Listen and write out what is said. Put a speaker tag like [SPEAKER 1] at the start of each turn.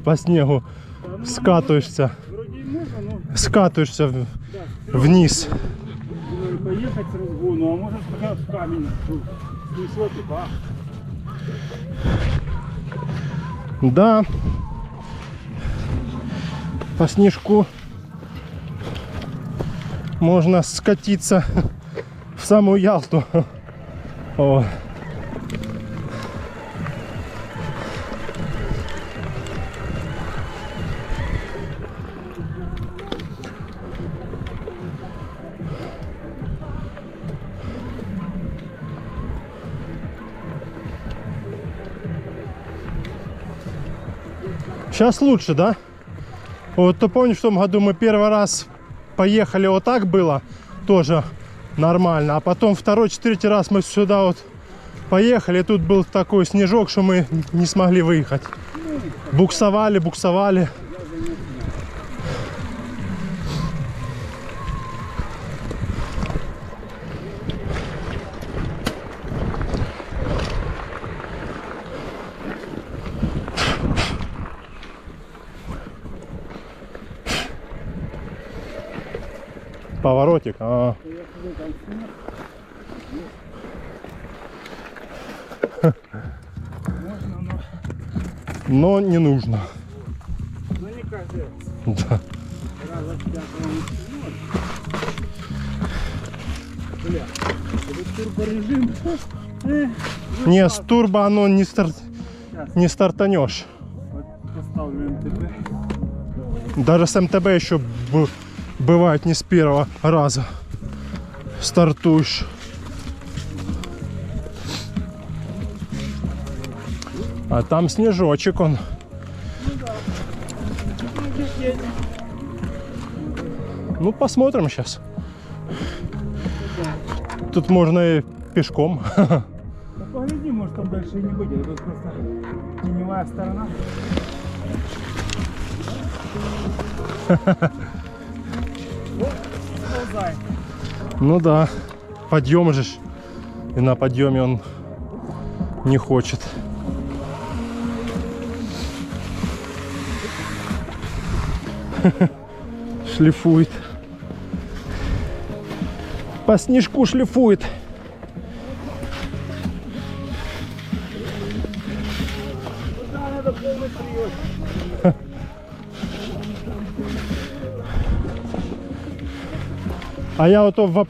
[SPEAKER 1] по снегу скатываешься. Скатываешься вниз.
[SPEAKER 2] Поехать с разгону, а может пока в камень снесло туда.
[SPEAKER 1] Да. По снежку можно скатиться в самую Ялту. О. Сейчас лучше, да? Вот ты помнишь, в том году мы первый раз поехали, вот так было, тоже нормально. А потом второй, третий раз мы сюда вот поехали, тут был такой снежок, что мы не смогли выехать. Буксовали, буксовали. Поворотик. Но не нужно.
[SPEAKER 2] Но не каждый раз.
[SPEAKER 1] Да.
[SPEAKER 2] Раза в 5 Бля, это турборежим.
[SPEAKER 1] Не, с турбо оно не стартанешь.
[SPEAKER 2] Вот поставлю МТБ.
[SPEAKER 1] Даже с МТБ еще бывает не с первого раза стартуешь. А там снежочек он. Ну, посмотрим сейчас. Тут можно и пешком.
[SPEAKER 2] Ну, погляди, может там дальше и не будет. Тут просто теневая сторона.
[SPEAKER 1] Ну да, подъем же. И на подъеме он не хочет. Шлифует. По снежку шлифует. А я вот в